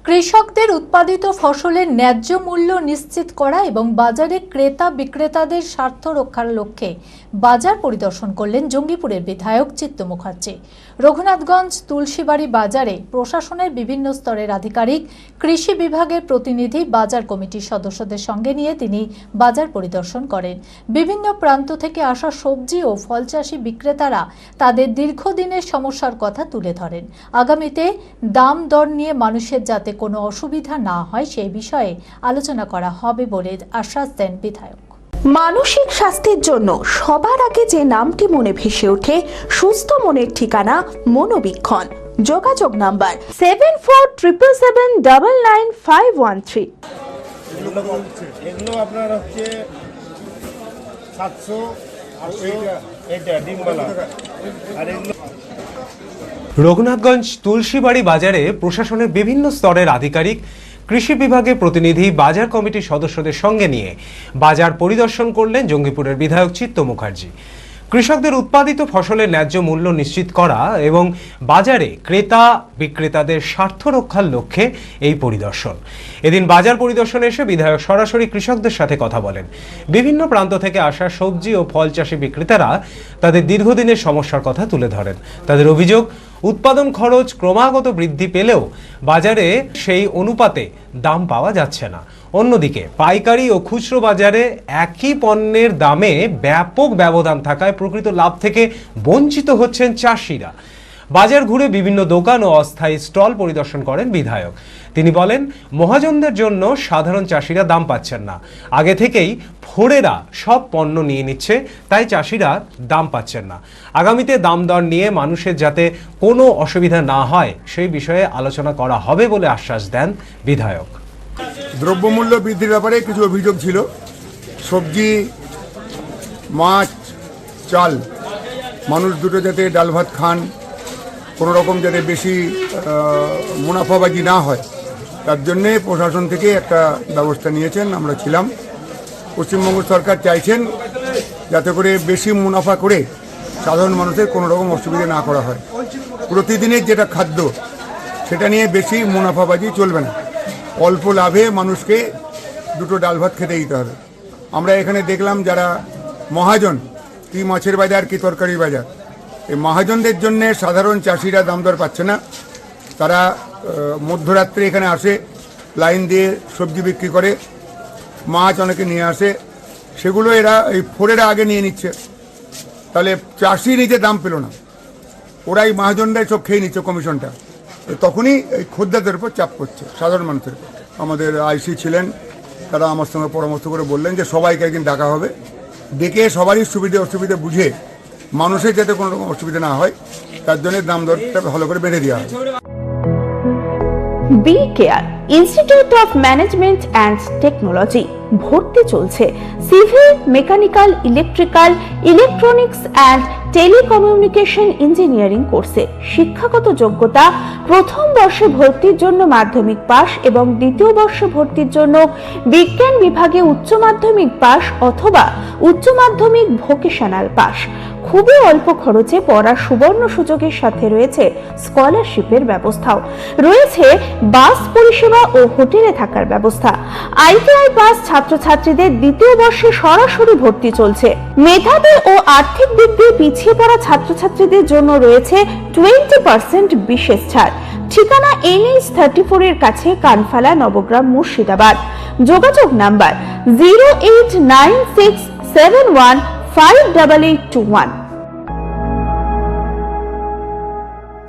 কৃষকদের উৎপাদিত ফসলের ন্যায্য মূল্য নিশ্চিত করা এবং বাজারে ক্রেতা বিক্রেতাদের স্বার্থ রক্ষার লক্ষ্যে বাজার পরিদর্শন করলেন জঙ্গিপুরের বিধায়ক চিত্ত মুখার্জি। রঘুনাথগঞ্জ তুলসীবাড়ি বাজারে প্রশাসনের বিভিন্ন স্তরের আধিকারিক, কৃষি বিভাগের প্রতিনিধি, বাজার কমিটির সদস্যদের সঙ্গে নিয়ে তিনি বাজার পরিদর্শন করেন। বিভিন্ন প্রান্ত থেকে আসা সবজি ও ফল চাষী বিক্রেতারা তাদের দীর্ঘদিনের সমস্যার কথা তুলে ধরেন। আগামীতে দাম দর নিয়ে মানুষের যাতে কোনো অসুবিধা না হয় সেই বিষয়ে আলোচনা করা হবে বলে আশ্বাস দেন বিধায়ক। মানসিক স্বাস্থ্যের জন্য সবার আগে যে নামটি মনে ভেসে ওঠে, সুস্থ মনের ঠিকানা মনোবীক্ষণ। যোগাযোগ নাম্বার 7477799513। এগুলো আপনার হচ্ছে 700 এটা ডিমবালা। আর এগুলো রঘুনাথগঞ্জ তুলসীবাড়ি বাজারে প্রশাসনের বিভিন্ন স্তরের আধিকারিক, কৃষি বিভাগের প্রতিনিধি, বাজার কমিটির সদস্যদের সঙ্গে নিয়ে বাজার পরিদর্শন করলেন জঙ্গিপুরের বিধায়ক চিত্ত মুখার্জি। কৃষকদের উৎপাদিত ফসলের ন্যায্য মূল্য নিশ্চিত করা এবং বাজারে ক্রেতা বিক্রেতাদের স্বার্থ রক্ষার লক্ষ্যে এই পরিদর্শন। এদিন বাজার পরিদর্শনে এসে বিধায়ক সরাসরি কৃষকদের সাথে কথা বলেন। বিভিন্ন প্রান্ত থেকে আসা সবজি ও ফল চাষী বিক্রেতারা তাদের দীর্ঘদিনের সমস্যার কথা তুলে ধরেন। তাদের অভিযোগ, উৎপাদন খরচ ক্রমাগত বৃদ্ধি পেলেও বাজারে সেই অনুপাতে দাম পাওয়া যাচ্ছে না। অন্যদিকে পাইকারি ও খুচরো বাজারে একই পণ্যের দামে ব্যাপক ব্যবধান থাকায় প্রকৃত লাভ থেকে বঞ্চিত হচ্ছেন চাষিরা। বাজার ঘুরে বিভিন্ন দোকান ও অস্থায়ী স্টল পরিদর্শন করেন বিধায়ক। তিনি বলেন, মহাজনদের জন্য সাধারণ চাষিরা দাম পাচ্ছেন না। আগে থেকেই ফোরেরা সব পণ্য নিয়ে নিচ্ছে, তাই চাষিরা দাম পাচ্ছেন না। আগামীতে দাম দর নিয়ে মানুষের যাতে কোনো অসুবিধা না হয় সেই বিষয়ে আলোচনা করা হবে বলে আশ্বাস দেন বিধায়ক। দ্রব্যমূল্য বৃদ্ধির ব্যাপারে কিছু অভিযোগ ছিল। সবজি, মাছ, চাল, মানুষ দুটো যাতে ডাল ভাত খান, কোনো রকম যাতে বেশি মুনাফাবাজি না হয়, তার জন্যে প্রশাসন থেকে একটা ব্যবস্থা নিয়েছেন। আমরা ছিলাম। পশ্চিমবঙ্গ সরকার চাইছেন যাতে করে বেশি মুনাফা করে সাধারণ মানুষের কোনো রকম অসুবিধা না করা হয়। প্রতিদিনের যেটা খাদ্য, সেটা নিয়ে বেশি মুনাফাবাজি চলবে না। অল্প লাভে মানুষকে দুটো ডাল ভাত খেতে দিতে হবে। আমরা এখানে দেখলাম যারা মহাজন, কি মাছের বাজার কি তরকারি বাজার, এই মহাজনদের জন্যে সাধারণ চাষিরা দাম দর পাচ্ছে না। তারা মধ্যরাত্রে এখানে আসে, লাইন দিয়ে সবজি বিক্রি করে, মাছ অনেকে নিয়ে আসে, সেগুলো এরা এই ফোরেরা আগে নিয়ে নিচ্ছে। তাহলে চাষি নিজে দাম পেল না, ওরাই মহাজনরাই সব খেয়ে নিচ্ছে কমিশনটা। তখনই এই খদ্দেরদের উপর চাপ পড়ছে সাধারণ মানুষের। আমাদের আইসি ছিলেন, তারা আমার সঙ্গে পরামর্শ করে বললেন যে সবাইকে একদিন ডাকা হবে, ডেকে সবারই সুবিধে অসুবিধে বুঝে মানুষের যাতে কোনো রকম অসুবিধা না হয় তার জন্য দাম দরটা ভালো করে বেঁধে দেওয়া হবে। B care institute of management and technology ভর্তি চলছে civil, mechanical, electrical, electronics and telecommunication engineering কোর্সে। শিক্ষাগত যোগ্যতা: প্রথম বর্ষে ভর্তির জন্য মাধ্যমিক পাস এবং দ্বিতীয় বর্ষে ভর্তির জন্য বিজ্ঞান বিভাগে উচ্চ মাধ্যমিক পাস অথবা উচ্চ মাধ্যমিক ভোকেশনাল পাস। খুবই অল্প খরচে পড়ার সুবর্ণ সুযোগের সাথে রয়েছে স্কলারশিপের ব্যবস্থাও। রয়েছে বাস পরিষেবা ও হোটেলে থাকার ব্যবস্থা। আইটিআই পাস ছাত্রছাত্রীদের দ্বিতীয় বর্ষে সরাসরি ভর্তি চলছে। মেধাবী ও আর্থিক দিক দিয়ে পিছিয়ে পড়া ছাত্রছাত্রীদের জন্য রয়েছে 20% বিশেষ ছাড়। ঠিকানা NH34 এর কাছে, কানফালা, নবগ্রাম, মুর্শিদাবাদ। যোগাযোগ নাম্বার 08967158821।